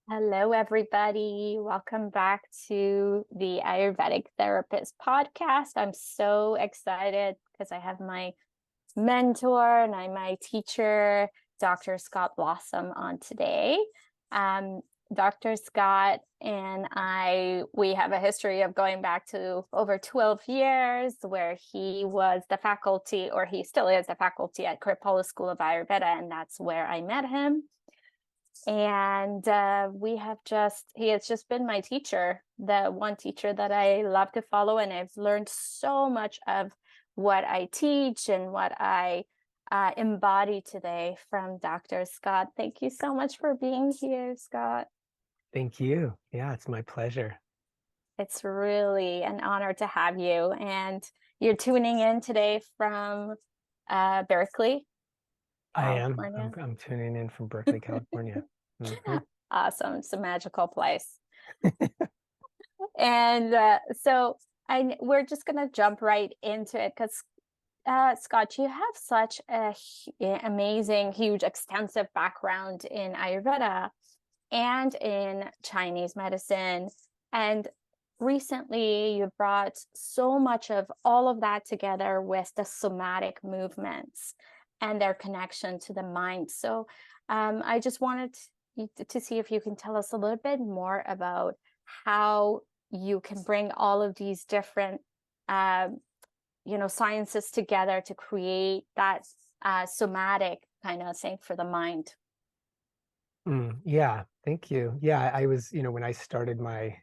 Hello, everybody. Welcome back to the Ayurvedic Therapist Podcast. I'm so excited because I have my mentor and my teacher, Dr. Scott Blossom, on today. Dr. Scott and we have a history of going back to over 12 years where he was the faculty, or he still is the faculty at Kripalu School of Ayurveda, and that's where I met him. And he has just been my teacher, the one teacher that I love to follow. And I've learned so much of what I teach and what I embody today from Dr. Scott. Thank you so much for being here, Scott. Thank you. Yeah, it's my pleasure. It's really an honor to have you. And you're tuning in today from Berkeley, I am. California. I'm tuning in from Berkeley, California. Mm-hmm. Awesome. It's a magical place. And we're just going to jump right into it because, Scott, you have such a amazing, huge, extensive background in Ayurveda and in Chinese medicine. And recently, you brought so much of all of that together with the somatic movements and their connection to the mind. So I just wanted to see if you can tell us a little bit more about how you can bring all of these different sciences together to create that somatic kind of thing for the mind. Yeah, thank you. Yeah, I was, when I started my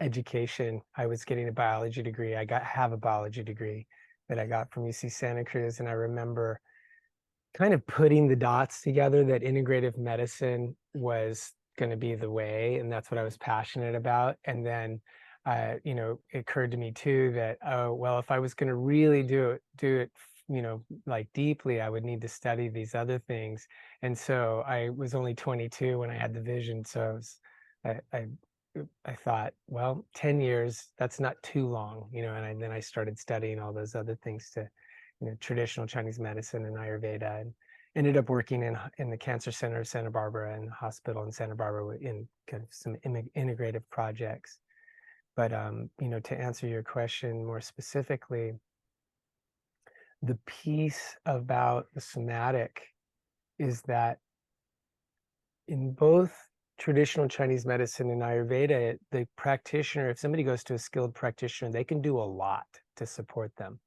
education, I was getting a biology degree. have a biology degree that I got from UC Santa Cruz, and I remember kind of putting the dots together that integrative medicine was going to be the way, and that's what I was passionate about. And then it occurred to me too that, oh well, if I was going to really do it like deeply, I would need to study these other things. And so I was only 22 when I had the vision, so I thought, well, 10 years, that's not too long, and then I started studying all those other things to traditional Chinese medicine and Ayurveda, and ended up working in the Cancer Center of Santa Barbara and hospital in Santa Barbara in kind of some integrative projects. But to answer your question more specifically, the piece about the somatic is that in both traditional Chinese medicine and Ayurveda, the practitioner, if somebody goes to a skilled practitioner, they can do a lot to support them.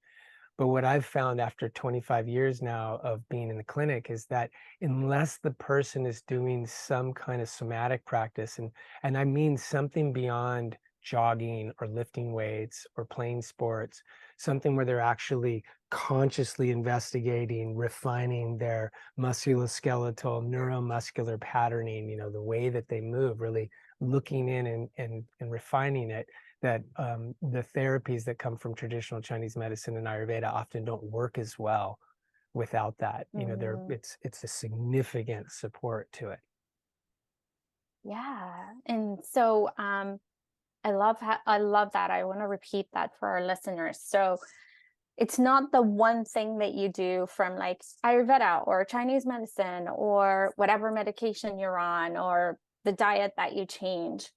But what I've found after 25 years now of being in the clinic is that unless the person is doing some kind of somatic practice, and I mean something beyond jogging or lifting weights or playing sports, something where they're actually consciously investigating, refining their musculoskeletal, neuromuscular patterning, the way that they move, really looking in and refining it, that the therapies that come from traditional Chinese medicine and Ayurveda often don't work as well without that. It's a significant support to it. Yeah. And so I love that. I want to repeat that for our listeners. So it's not the one thing that you do from like Ayurveda or Chinese medicine or whatever medication you're on or the diet that you change.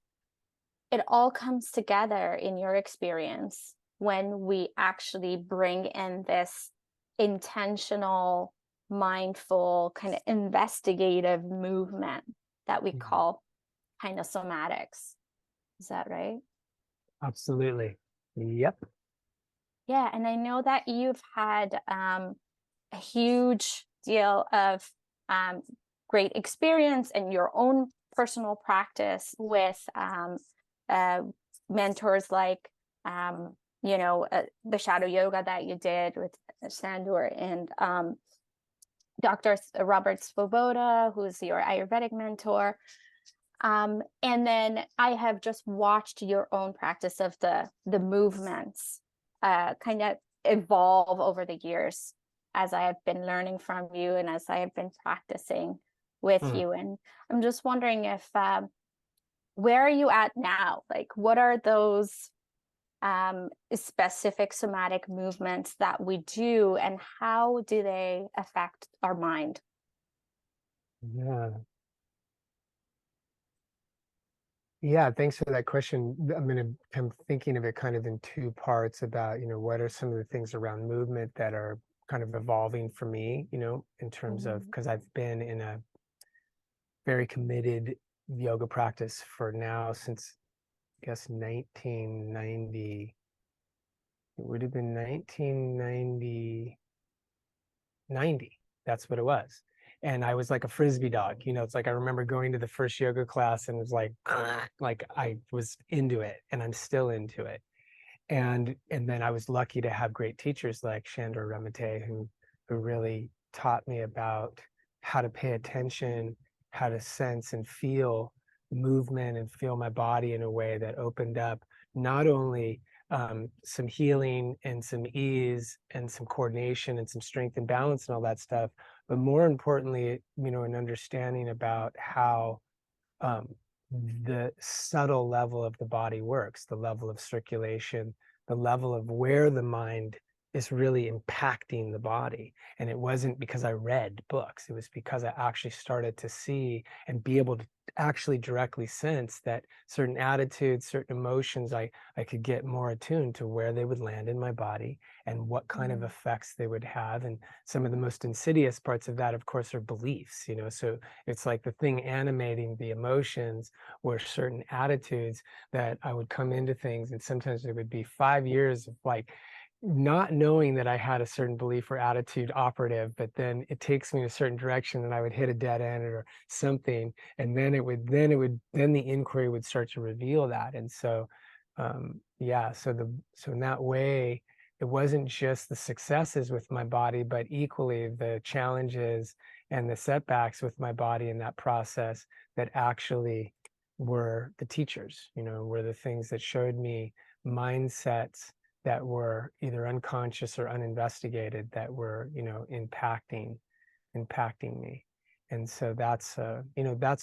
It all comes together in your experience when we actually bring in this intentional, mindful, kind of investigative movement that we call kind of somatics. Is that right? Absolutely. Yep. Yeah. And I know that you've had a huge deal of great experience in your own personal practice with mentors like, the shadow yoga that you did with Shandor and Dr. Robert Svoboda, who's your Ayurvedic mentor. And then I have just watched your own practice of the movements kind of evolve over the years as I have been learning from you and as I have been practicing with you. And I'm just wondering if where are you at now? Like, what are those specific somatic movements that we do, and how do they affect our mind? Yeah. Yeah, thanks for that question. I'm thinking of it kind of in two parts about, what are some of the things around movement that are kind of evolving for me, in terms of, Mhm. because I've been in a very committed yoga practice for now since, I guess, 1990. It would have been 1990. 90. That's what it was. And I was like a frisbee dog. It's like I remember going to the first yoga class and it was like like I was into it and I'm still into it. And then I was lucky to have great teachers like Shandor Remete who really taught me about how to pay attention, how to sense and feel movement and feel my body in a way that opened up not only some healing and some ease and some coordination and some strength and balance and all that stuff, but more importantly, an understanding about how um, the subtle level of the body works, the level of circulation, the level of where the mind is really impacting the body. And it wasn't because I read books, it was because I actually started to see and be able to actually directly sense that certain attitudes, certain emotions, I could get more attuned to where they would land in my body and what kind of Mhm. effects they would have. And some of the most insidious parts of that, of course, are beliefs, so it's like the thing animating the emotions were certain attitudes that I would come into things, and sometimes it would be 5 years of like not knowing that I had a certain belief or attitude operative, but then it takes me in a certain direction and I would hit a dead end or something. And then the inquiry would start to reveal that. And so, yeah, so in that way, it wasn't just the successes with my body, but equally the challenges and the setbacks with my body in that process that actually were the teachers, were the things that showed me mindsets that were either unconscious or uninvestigated that were, impacting me. And so that's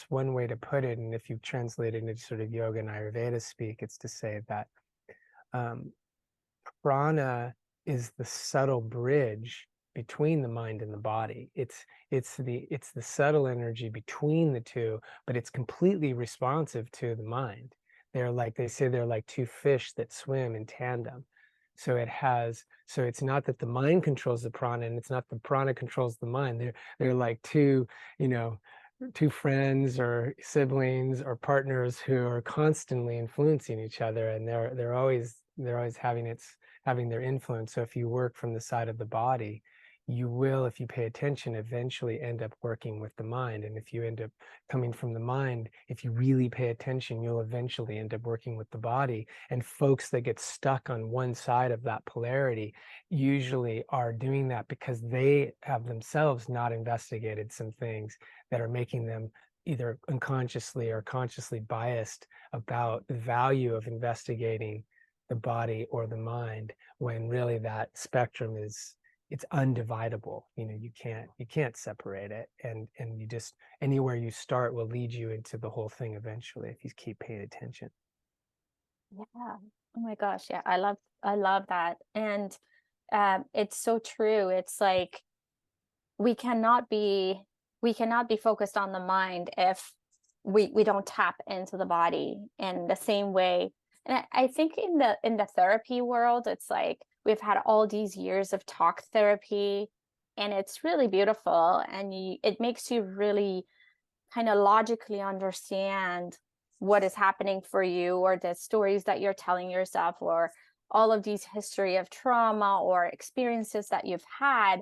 one way to put it. And if you translate it into sort of yoga and Ayurveda speak, it's to say that um, prana is the subtle bridge between the mind and the body. It's the subtle energy between the two, but it's completely responsive to the mind. They say they're like two fish that swim in tandem. So it's not that the mind controls the prana and it's not the prana controls the mind. They're like you know, two friends or siblings or partners who are constantly influencing each other, and they're always having their influence. So if you work from the side of the body, you will, if you pay attention, eventually end up working with the mind. And if you end up coming from the mind, if you really pay attention, you'll eventually end up working with the body. And folks that get stuck on one side of that polarity usually are doing that because they have themselves not investigated some things that are making them either unconsciously or consciously biased about the value of investigating the body or the mind, when really that spectrum it's undividable. You can't separate it, and you just, anywhere you start will lead you into the whole thing eventually if you keep paying attention. Yeah. Oh my gosh. Yeah. I love that. And it's so true. It's like we cannot be we cannot be focused on the mind if we don't tap into the body in the same way. And I think in the therapy world, it's like we've had all these years of talk therapy, and it's really beautiful, and it makes you really kind of logically understand what is happening for you, or the stories that you're telling yourself, or all of these history of trauma or experiences that you've had.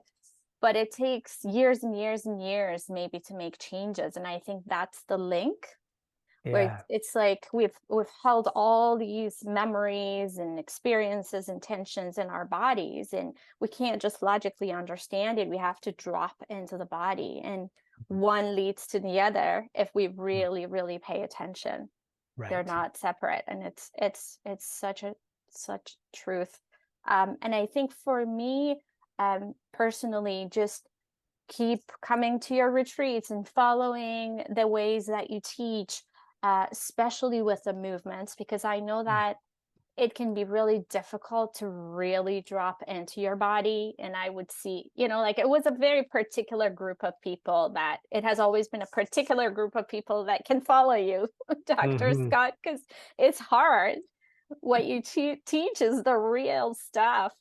But it takes years and years and years maybe to make changes, and I think that's the link, where Yeah. it's like we've held all these memories and experiences and tensions in our bodies, and we can't just logically understand it. We have to drop into the body, and one leads to the other if we really pay attention. They're Right. not separate, and it's such truth. And I think for me, personally, just keep coming to your retreats and following the ways that you teach, especially with the movements, because I know that it can be really difficult to really drop into your body. And I would see, like it was a very particular group of people, that it has always been a particular group of people that can follow you, Dr. Hmm. Scott, because it's hard. What you teach is the real stuff.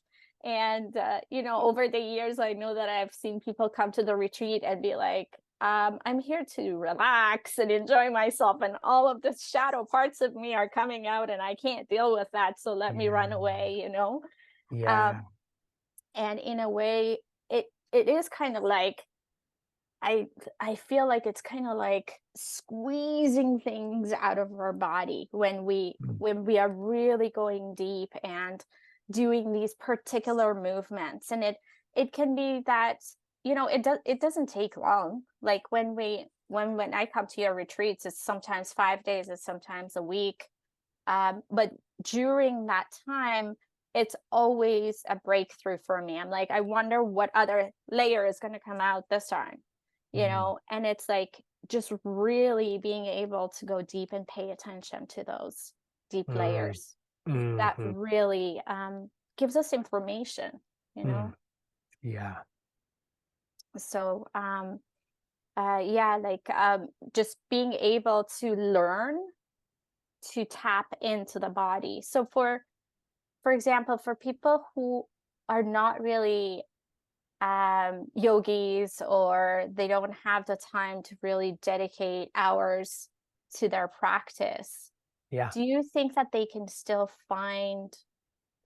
And, over the years, I know that I've seen people come to the retreat and be like, I'm here to relax and enjoy myself, and all of the shadow parts of me are coming out, and I can't deal with that. So let me Yeah. run away. Yeah. Um, and in a way, it is kind of like, I I feel like it's kind of like squeezing things out of our body when we Mm. when we are really going deep and doing these particular movements. And it can be that, it doesn't take long. Like when I come to your retreats, it's sometimes 5 days, it's sometimes a week. But during that time, it's always a breakthrough for me. I'm like, I wonder what other layer is going to come out this time, Mm. and it's like just really being able to go deep and pay attention to those deep Mm. layers that Mhm. really gives us information, you Mm. know? Yeah. So, yeah, like just being able to learn to tap into the body. So for example, for people who are not really yogis, or they don't have the time to really dedicate hours to their practice, Yeah. do you think that they can still find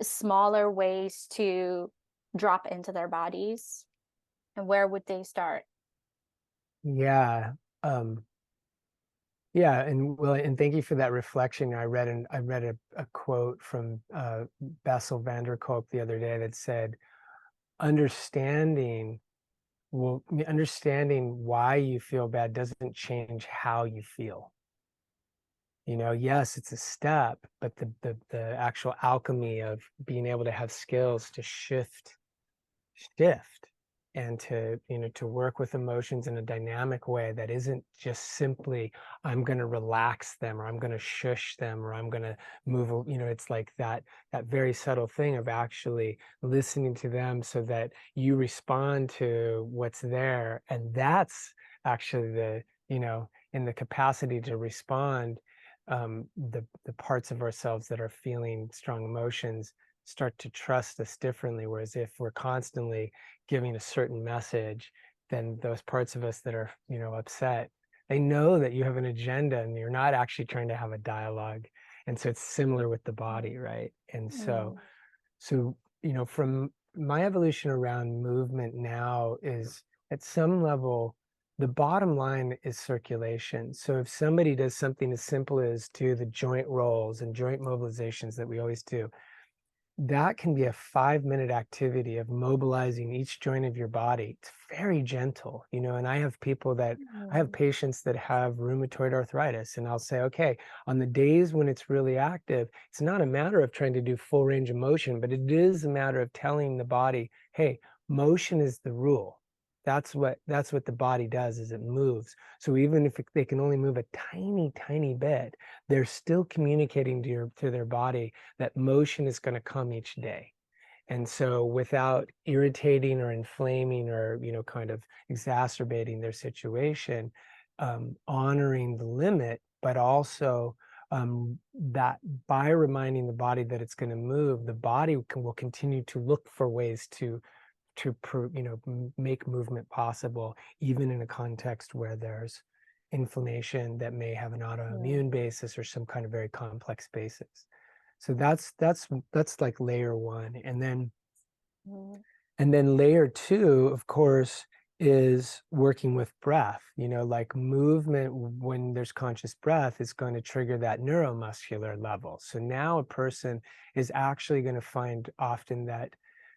smaller ways to drop into their bodies? And where would they start? Yeah. Um, yeah. And thank you for that reflection. I read a quote from Bessel van der Kolk the other day that said, understanding understanding why you feel bad doesn't change how you feel. Yes, it's a step, but the actual alchemy of being able to have skills to shift and to work with emotions in a dynamic way that isn't just simply I'm going to relax them, or I'm going to shush them, or I'm going to move. It's like that very subtle thing of actually listening to them so that you respond to what's there. And that's actually in the capacity to respond, the parts of ourselves that are feeling strong emotions start to trust us differently. Whereas if we're constantly giving a certain message, then those parts of us that are, upset, they know that you have an agenda and you're not actually trying to have a dialogue. And so it's similar with the body, right? And so, Mm, so, from my evolution around movement now is at some level, the bottom line is circulation. So if somebody does something as simple as do the joint rolls and joint mobilizations that we always do, that can be a 5-minute activity of mobilizing each joint of your body. It's very gentle, and I have mm, patients that have rheumatoid arthritis, and I'll say, okay, on the days when it's really active, it's not a matter of trying to do full range of motion, but it is a matter of telling the body, hey, motion is the rule. That's what the body does, is it moves. So even if they can only move a tiny, tiny bit, they're still communicating to their body that motion is going to come each day. And so without irritating or inflaming or, kind of exacerbating their situation, honoring the limit, but also that by reminding the body that it's going to move, the body will continue to look for ways to make movement possible, even in a context where there's inflammation that may have an mm, autoimmune basis or some kind of very complex basis. So that's like layer one. mm, And then layer two, of course, is working with breath. Like movement, when there's conscious breath, is going to trigger that neuromuscular level. So now a person is actually going to find often that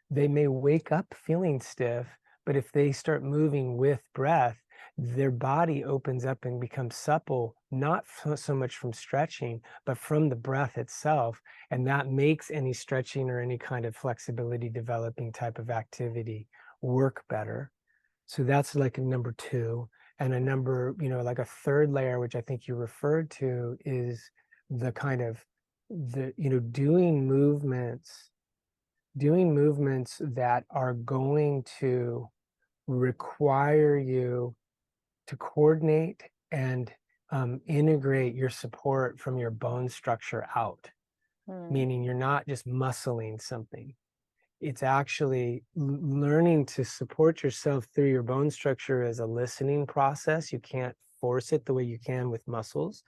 they may wake up feeling stiff, but if they start moving with breath, their body opens up and becomes supple, not so much from stretching, but from the breath itself. And that makes any stretching or any kind of flexibility developing type of activity work better. So that's like a number two. And a number, like a third layer, which I think you referred to, is the kind of doing movements that are going to require you to coordinate and integrate your support from your bone structure out, meaning you're not just muscling something. It's actually learning to support yourself through your bone structure as a listening process. You can't force it the way you can with muscles,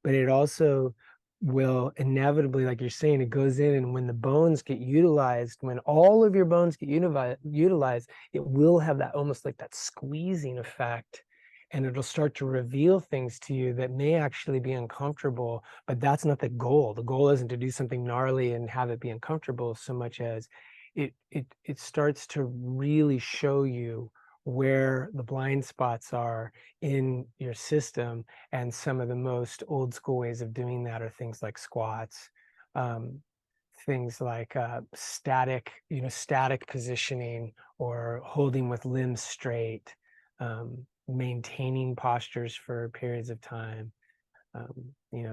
but it also will inevitably, like you're saying, it goes in, and when the bones get utilized, when all of your bones get utilized, it will have that almost like that squeezing effect, and it'll start to reveal things to you that may actually be uncomfortable, but that's not the goal. The goal isn't to do something gnarly and have it be uncomfortable so much as it starts to really show you where the blind spots are in your system. And some of the most old school ways of doing that are things like squats, things like static positioning, or holding with limbs straight, maintaining postures for periods of time,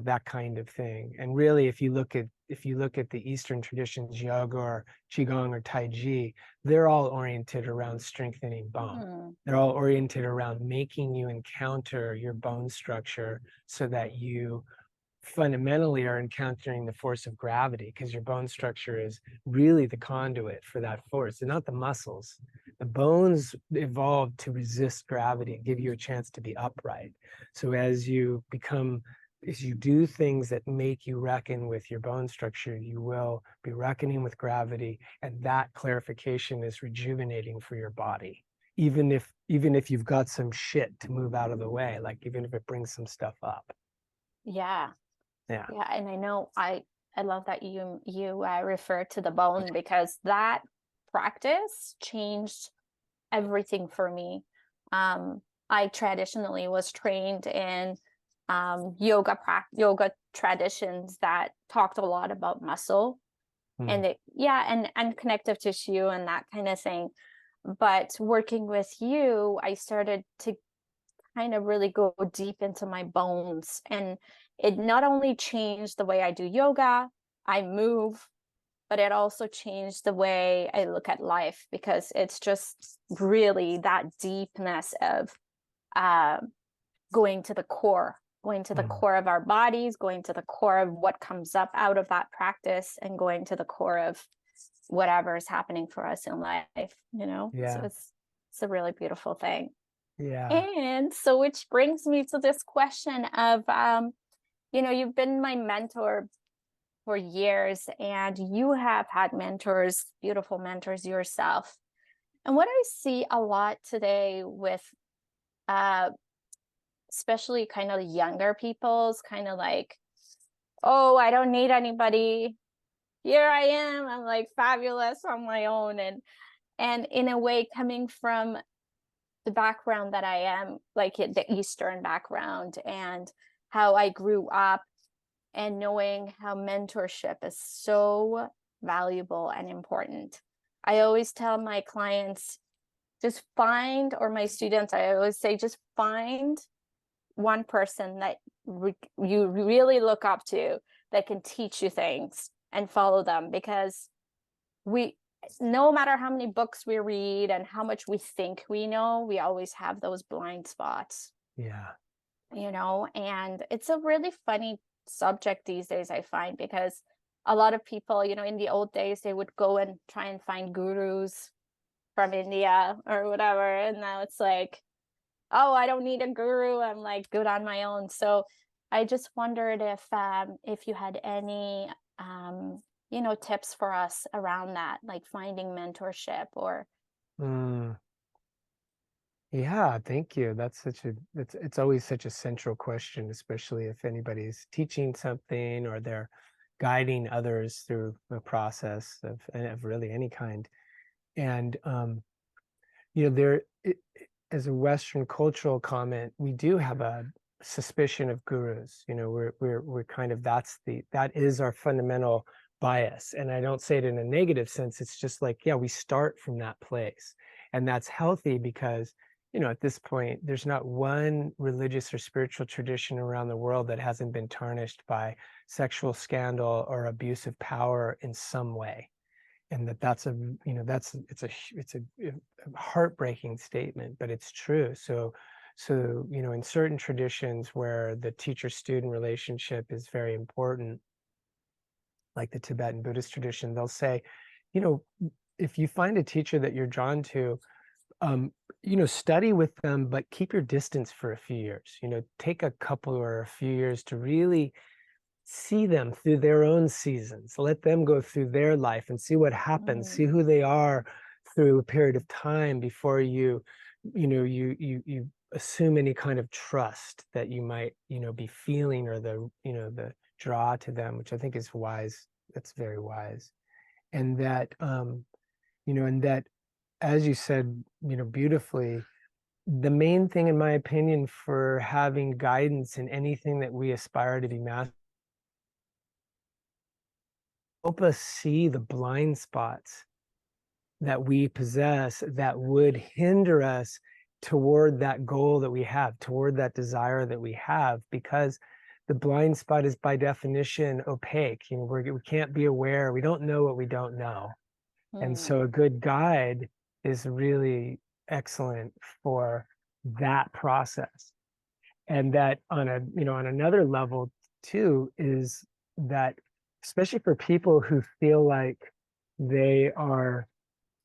that kind of thing. And really, if you look at the Eastern traditions, yoga or qigong or tai chi, they're all oriented around strengthening bone. They're all oriented around making you encounter your bone structure so that you fundamentally are encountering the force of gravity, because your bone structure is really the conduit for that force, and not the muscles. The bones evolved to resist gravity and give you a chance to be upright. So as you do things that make you reckon with your bone structure, you will be reckoning with gravity, and that clarification is rejuvenating for your body. Even if you've got some shit to move out of the way, like even if it brings some stuff up. Yeah. Yeah. Yeah. And I know I love that you refer to the bone, because that practice changed everything for me. I traditionally was trained in yoga traditions that talked a lot about muscle and and connective tissue and that kind of thing. But working with you, I started to kind of really go deep into my bones, and it not only changed the way I do yoga, I move, but it also changed the way I look at life, because it's just really that deepness of going to the core of our bodies, going to the core of what comes up out of that practice, and going to the core of whatever is happening for us in life, Yeah. So it's a really beautiful thing. Yeah. And so, which brings me to this question of, you've been my mentor for years, and you have had mentors, beautiful mentors yourself. And what I see a lot today with, especially kind of younger people's kind of like, oh, I don't need anybody. Here I am. I'm like fabulous on my own. And in a way, coming from the background that I am, like the Eastern background, and how I grew up, and knowing how mentorship is so valuable and important. I always tell my clients, or my students, I always say, just find one person that you really look up to that can teach you things, and follow them, because no matter how many books we read and how much we think we know, we always have those blind spots. Yeah. And it's a really funny subject these days, I find, because a lot of people, in the old days, they would go and try and find gurus from India or whatever. And now it's like, oh, I don't need a guru. I'm like good on my own. So I just wondered if you had any, tips for us around that, like finding mentorship or. Yeah, thank you. It's always such a central question, especially if anybody's teaching something or they're guiding others through a process of really any kind. And as a Western cultural comment, we do have a suspicion of gurus. We're kind of, that is our fundamental bias. And I don't say it in a negative sense. It's just like, yeah, we start from that place, and that's healthy, because at this point, there's not one religious or spiritual tradition around the world that hasn't been tarnished by sexual scandal or abuse of power in some way. And that's it's a heartbreaking statement, but it's true. So, in certain traditions where the teacher-student relationship is very important, like the Tibetan Buddhist tradition, they'll say, if you find a teacher that you're drawn to, study with them, but keep your distance for a few years. Take a couple or a few years to really see them through their own seasons. Let them go through their life and see what happens. See who they are through a period of time before you assume any kind of trust that you might, be feeling, or the draw to them, which I think is wise. That's very wise. And that, as you said, beautifully, the main thing, in my opinion, for having guidance in anything that we aspire to be master, help us see the blind spots that we possess that would hinder us toward that goal that we have, toward that desire that we have, because the blind spot is by definition opaque. We can't be aware. We don't know what we don't know. And so a good guide is really excellent for that process. And that on another level too, is that, especially for people who feel like they are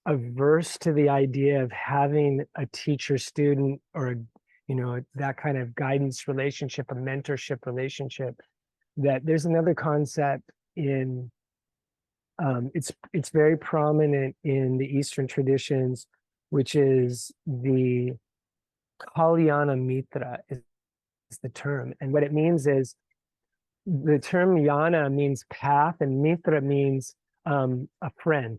averse to the idea of having a teacher-student, or that kind of guidance relationship, a mentorship relationship, that there's another concept in it's very prominent in the Eastern traditions, which is the Kalyana Mitra is the term. And what it means is, the term yana means path, and mitra means a friend.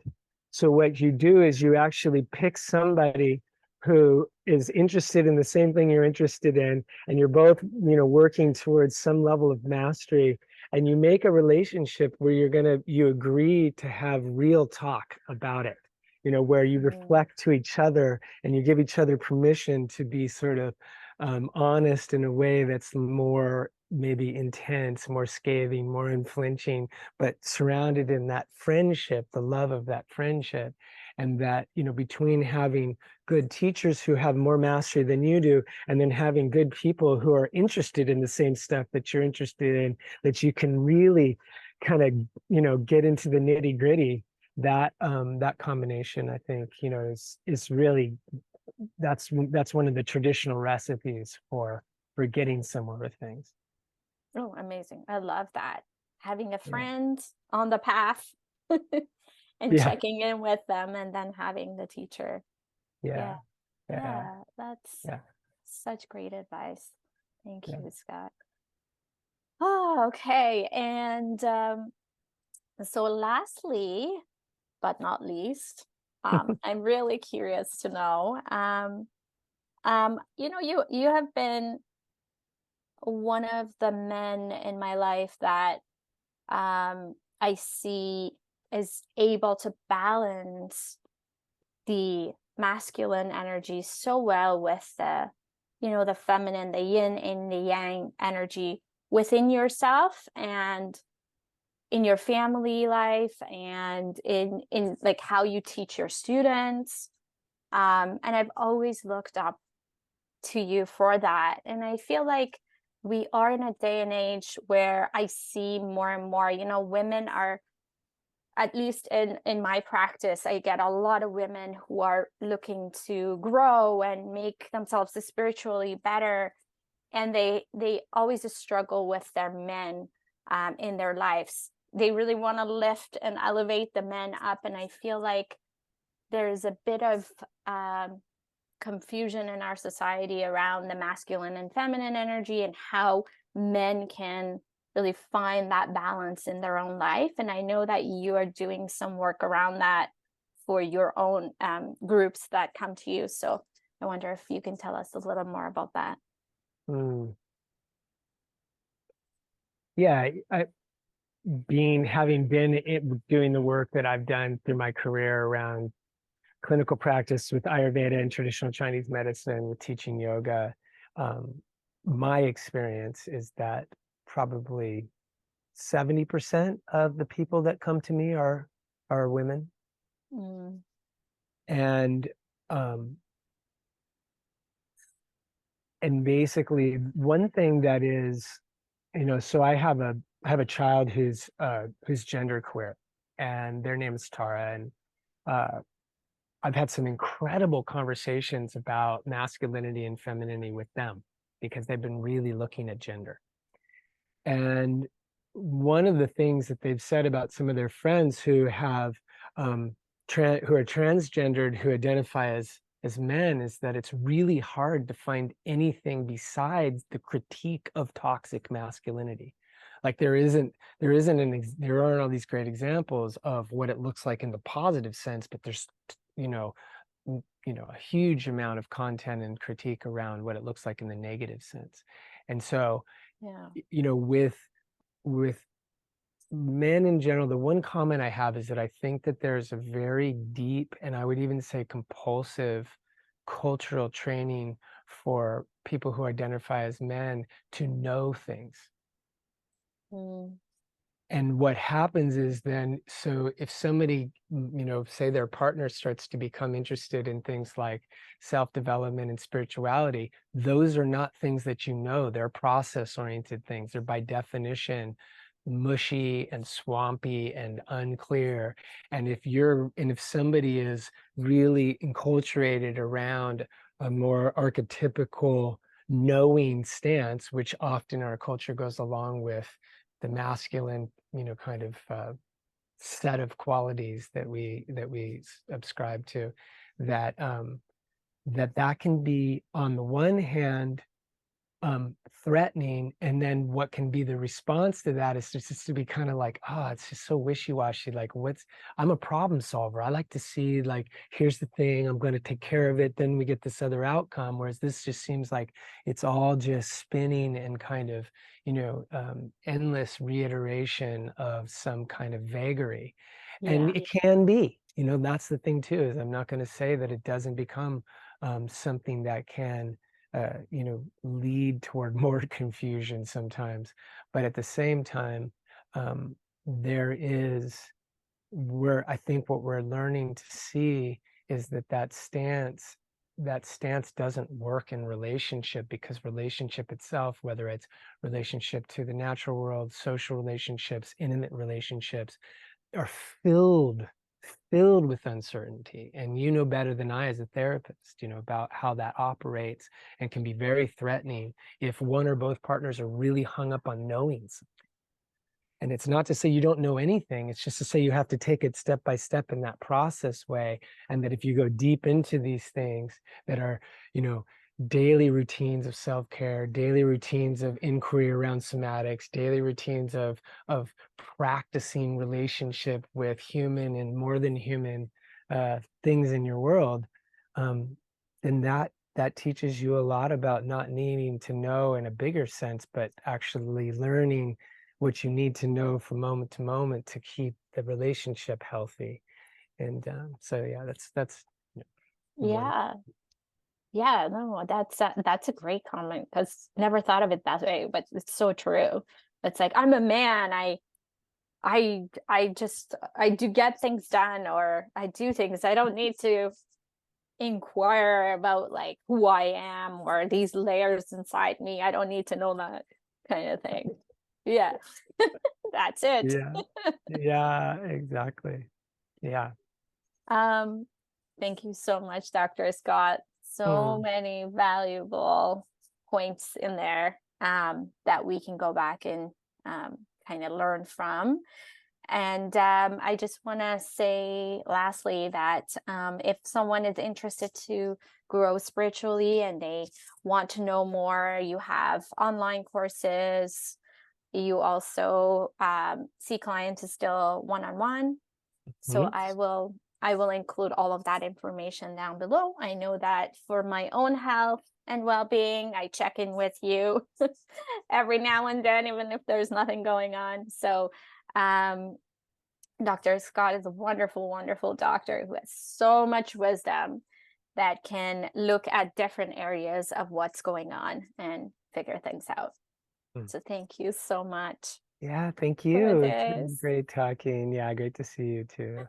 So what you do is you actually pick somebody who is interested in the same thing you're interested in, and you're both, working towards some level of mastery, and you make a relationship where you agree to have real talk about it, where you reflect to each other and you give each other permission to be sort of honest in a way that's more maybe intense, more scathing, more unflinching, but surrounded in that friendship, the love of that friendship. And that, between having good teachers who have more mastery than you do, and then having good people who are interested in the same stuff that you're interested in, that you can really kind of, get into the nitty gritty, that combination, I think, is really, that's one of the traditional recipes for getting somewhere with things. Oh, amazing. I love that. Having a friend on the path and checking in with them, and then having the teacher. Yeah. That's such great advice. Thank you, Scott. Oh, okay. And so lastly, but not least, I'm really curious to know, you have been one of the men in my life that I see is able to balance the masculine energy so well with the feminine, the yin and the yang energy within yourself and in your family life, and in like how you teach your students. And I've always looked up to you for that. And I feel like we are in a day and age where I see more and more, women are, at least in my practice, I get a lot of women who are looking to grow and make themselves spiritually better. And they always struggle with their men in their lives. They really want to lift and elevate the men up. And I feel like there's a bit of confusion in our society around the masculine and feminine energy, and how men can really find that balance in their own life. And I know that you are doing some work around that for your own groups that come to you. So I wonder if you can tell us a little more about that. Yeah, having been doing the work that I've done through my career around clinical practice with Ayurveda and traditional Chinese medicine, with teaching yoga, my experience is that probably 70% of the people that come to me are women. Mm. And basically one thing that is, so I have a child who's genderqueer, and their name is Tara, and I've had some incredible conversations about masculinity and femininity with them because they've been really looking at gender. And one of the things that they've said about some of their friends who have who are transgendered, who identify as men, is that it's really hard to find anything besides the critique of toxic masculinity. Like there aren't all these great examples of what it looks like in the positive sense, but there's a huge amount of content and critique around what it looks like in the negative sense. And so, with men in general, the one comment I have is that I think that there's a very deep, and I would even say compulsive, cultural training for people who identify as men to know things. Mm. And what happens is then, so if somebody, say their partner starts to become interested in things like self-development and spirituality, those are not things that they're process-oriented things. They're by definition mushy and swampy and unclear. And if somebody is really enculturated around a more archetypical knowing stance, which often our culture goes along with the masculine, kind of set of qualities that we subscribe to, that that can be, on the one hand, threatening, and then what can be the response to that is just to be kind of like, it's just so wishy-washy. Like, I'm a problem solver. I like to see, like, here's the thing, I'm going to take care of it, then we get this other outcome. Whereas this just seems like it's all just spinning and kind of, endless reiteration of some kind of vagary. And it can be, that's the thing too, is I'm not going to say that it doesn't become something that can lead toward more confusion sometimes. But at the same time, I think what we're learning to see is that stance doesn't work in relationship, because relationship itself, whether it's relationship to the natural world, social relationships, intimate relationships, are filled with uncertainty. And better than I as a therapist, about how that operates, and can be very threatening if one or both partners are really hung up on knowing something. And it's not to say you don't know anything, it's just to say you have to take it step by step in that process way. And that if you go deep into these things that are, daily routines of self-care, daily routines of inquiry around somatics, daily routines of practicing relationship with human and more than human things in your world, then that teaches you a lot about not needing to know in a bigger sense, but actually learning what you need to know from moment to moment to keep the relationship healthy. And so yeah, that's Yeah. Yeah, no, that's a great comment, because never thought of it that way, but it's so true. It's like, I'm a man, I do get things done, or I do things. I don't need to inquire about like who I am or these layers inside me. I don't need to know that kind of thing. Yeah. That's it. Yeah, exactly. Yeah. Thank you so much, Dr. Scott. So many valuable points in there that we can go back and kind of learn from. And I just want to say lastly that if someone is interested to grow spiritually and they want to know more, you have online courses. You also see clients still one-on-one. So I will include all of that information down below. I know that for my own health and well-being, I check in with you every now and then, even if there's nothing going on. So Dr. Scott is a wonderful, wonderful doctor who has so much wisdom that can look at different areas of what's going on and figure things out. So thank you so much. Yeah, thank For you. It's been this. great talking. Yeah, great to see you too.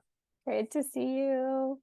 Great to see you.